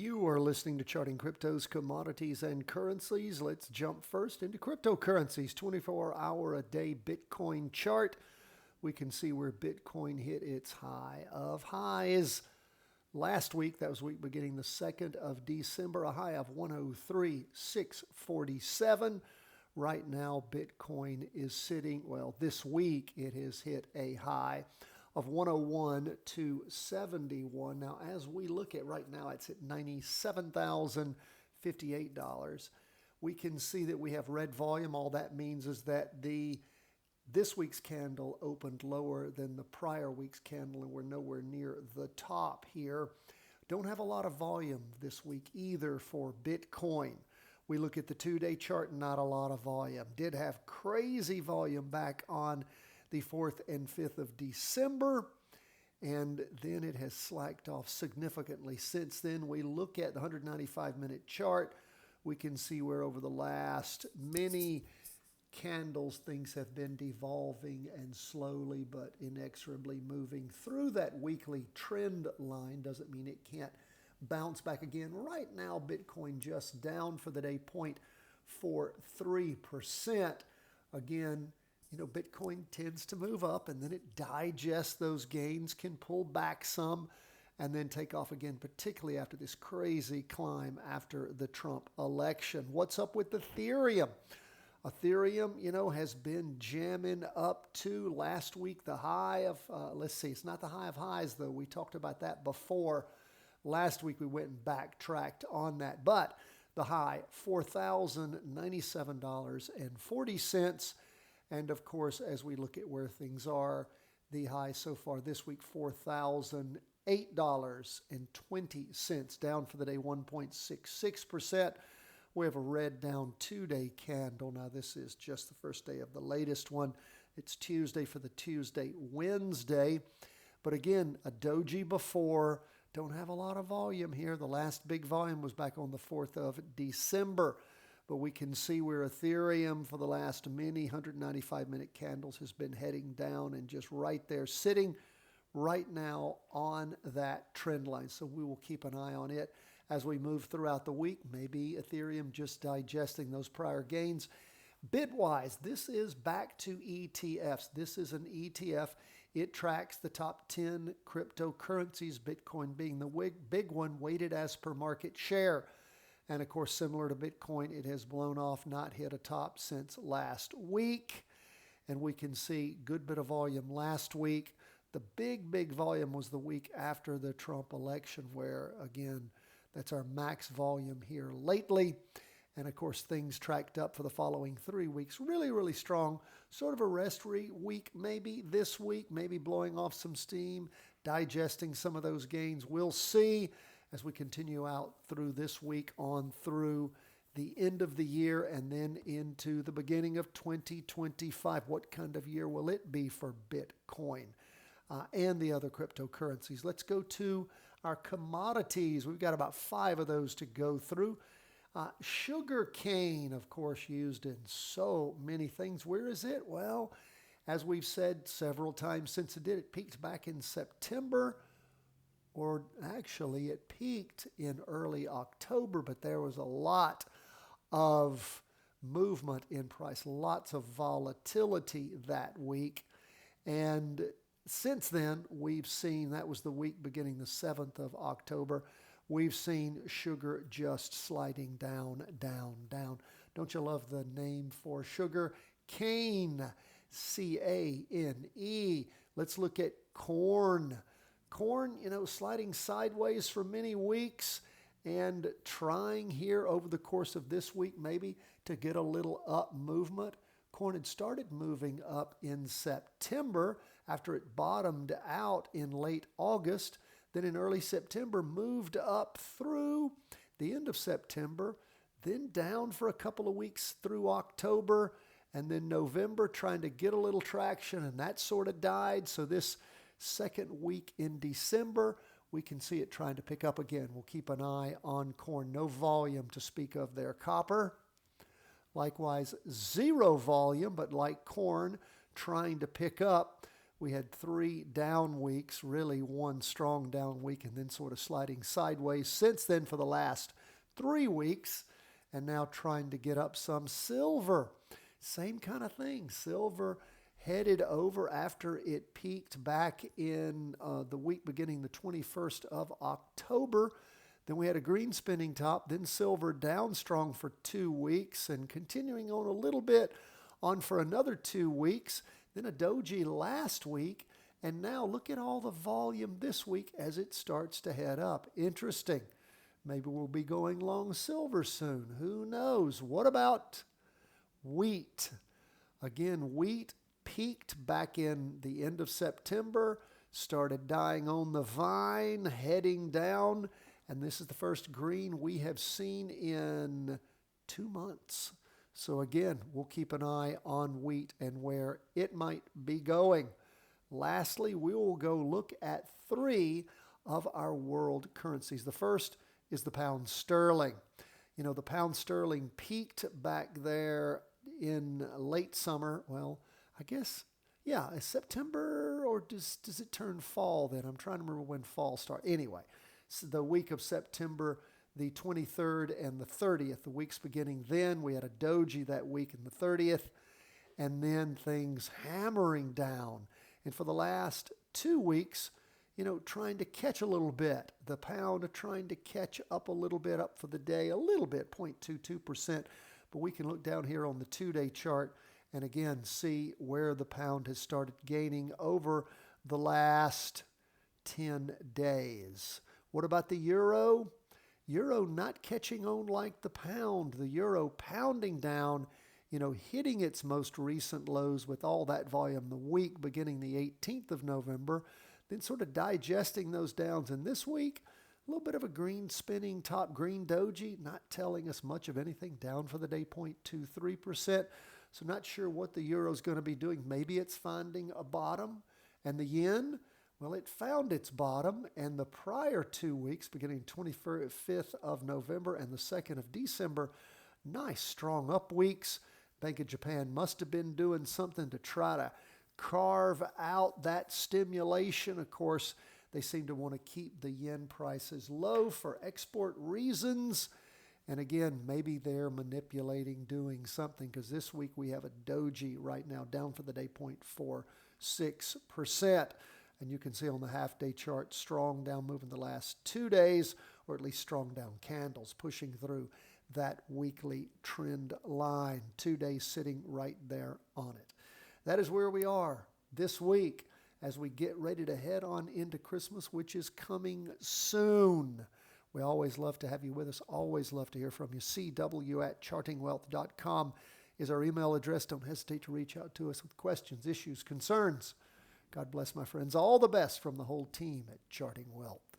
You are listening to Charting Cryptos, Commodities, and Currencies. Let's jump first into cryptocurrencies. 24-hour-a-day Bitcoin chart. We can see where Bitcoin hit its high of highs. Last week, that was week beginning the 2nd of December, a high of 103,647. Right now, Bitcoin is sitting, well, this week it has hit a high of 101,271. Now, as we look at right now, it's at $97,058. We can see that we have red volume. All that means is that this week's candle opened lower than the prior week's candle, and we're nowhere near the top here. Don't have a lot of volume this week either for Bitcoin. We look at the 2-day chart, not a lot of volume. Did have crazy volume back on the 4th and 5th of December, and then it has slacked off significantly since then. We look at the 195-minute chart. We can see where over the last many candles things have been devolving and slowly but inexorably moving through that weekly trend line. Doesn't mean it can't bounce back again. Right now, Bitcoin just down for the day 0.43%. Again, you know, Bitcoin tends to move up and then it digests those gains, can pull back some, and then take off again, particularly after this crazy climb after the Trump election. What's up with Ethereum? Ethereum, you know, has been jamming up to last week the high of, let's see, it's not the high of highs, though. We talked about that before. Last week we went and backtracked on that. But the high, $4,097.40. And of course, as we look at where things are, the high so far this week, $4,008.20, down for the day 1.66%. We have a red down 2-day candle. Now, this is just the first day of the latest one. It's Tuesday for the Tuesday, Wednesday. But again, a doji before. Don't have a lot of volume here. The last big volume was back on the 4th of December. But we can see where Ethereum for the last many 195-minute candles has been heading down and just right there sitting right now on that trend line. So we will keep an eye on it as we move throughout the week. Maybe Ethereum just digesting those prior gains. Bitwise, this is back to ETFs. This is an ETF. It tracks the top 10 cryptocurrencies, Bitcoin being the big one, weighted as per market share. And of course, similar to Bitcoin, it has blown off, not hit a top since last week. And we can see good bit of volume last week. The big volume was the week after the Trump election, where, again, that's our max volume here lately. And of course, things tracked up for the following 3 weeks. Really strong. Sort of a rest week maybe this week, maybe blowing off some steam, digesting some of those gains. We'll see as we continue out through this week on through the end of the year and then into the beginning of 2025. What kind of year will it be for Bitcoin and the other cryptocurrencies? Let's go to our commodities. We've got about 5 of those to go through. Sugar cane, of course, used in so many things. Where is it? Well, as we've said several times since it peaked back in September. Or actually, it peaked in early October, but there was a lot of movement in price, lots of volatility that week. And since then, we've seen, that was the week beginning the 7th of October, we've seen sugar just sliding down. Don't you love the name for sugar? Cane, C-A-N-E. Let's look at corn. Corn, you know, sliding sideways for many weeks and trying here over the course of this week maybe to get a little up movement. Corn had started moving up in September after it bottomed out in late August. Then in early September moved up through the end of September, then down for a couple of weeks through October, and then November trying to get a little traction, and that sort of died. So this second week in December, we can see it trying to pick up again. We'll keep an eye on corn. No volume to speak of there. Copper, likewise, zero volume, but like corn, trying to pick up. We had 3 down weeks, really one strong down week, and then sort of sliding sideways since then for the last 3 weeks, and now trying to get up some. Silver, same kind of thing. Silver headed over after it peaked back in the week beginning the 21st of October. Then we had a green spinning top, then silver down strong for 2 weeks and continuing on a little bit on for another 2 weeks. Then a doji last week, and now look at all the volume this week as it starts to head up. Interesting. Maybe we'll be going long silver soon. Who knows? What about wheat? Again, wheat peaked back in the end of September, started dying on the vine, heading down, and this is the first green we have seen in 2 months. So again, we'll keep an eye on wheat and where it might be going. Lastly, we will go look at 3 of our world currencies. The first is the pound sterling. You know, the pound sterling peaked back there in late summer. Well, I guess, yeah, is September, or does it turn fall then? I'm trying to remember when fall starts. Anyway, so the week of September the 23rd and the 30th, the weeks beginning then. We had a doji that week and the 30th, and then things hammering down. And for the last 2 weeks, you know, trying to catch a little bit. The pound trying to catch up a little bit, up for the day, a little bit, 0.22%. But we can look down here on the 2-day chart and again see where the pound has started gaining over the last 10 days. What about the euro? Euro not catching on like the pound. The euro pounding down, you know, hitting its most recent lows with all that volume the week beginning the 18th of November, then sort of digesting those downs. And this week, a little bit of a green spinning top, green doji, not telling us much of anything, down for the day 0.23%. So not sure what the euro is going to be doing. Maybe it's finding a bottom. And the yen, well, it found its bottom, and the prior 2 weeks, beginning 25th of November and the 2nd of December, nice strong up weeks. Bank of Japan must have been doing something to try to carve out that stimulation. Of course, they seem to want to keep the yen prices low for export reasons. And again, maybe they're manipulating, doing something, because this week we have a doji right now down for the day 0.46%. And you can see on the half-day chart, strong down moving the last 2 days, or at least strong down candles, pushing through that weekly trend line. 2 days sitting right there on it. That is where we are this week as we get ready to head on into Christmas, which is coming soon. We always love to have you with us, always love to hear from you. cw@chartingwealth.com is our email address. Don't hesitate to reach out to us with questions, issues, concerns. God bless, my friends. All the best from the whole team at Charting Wealth.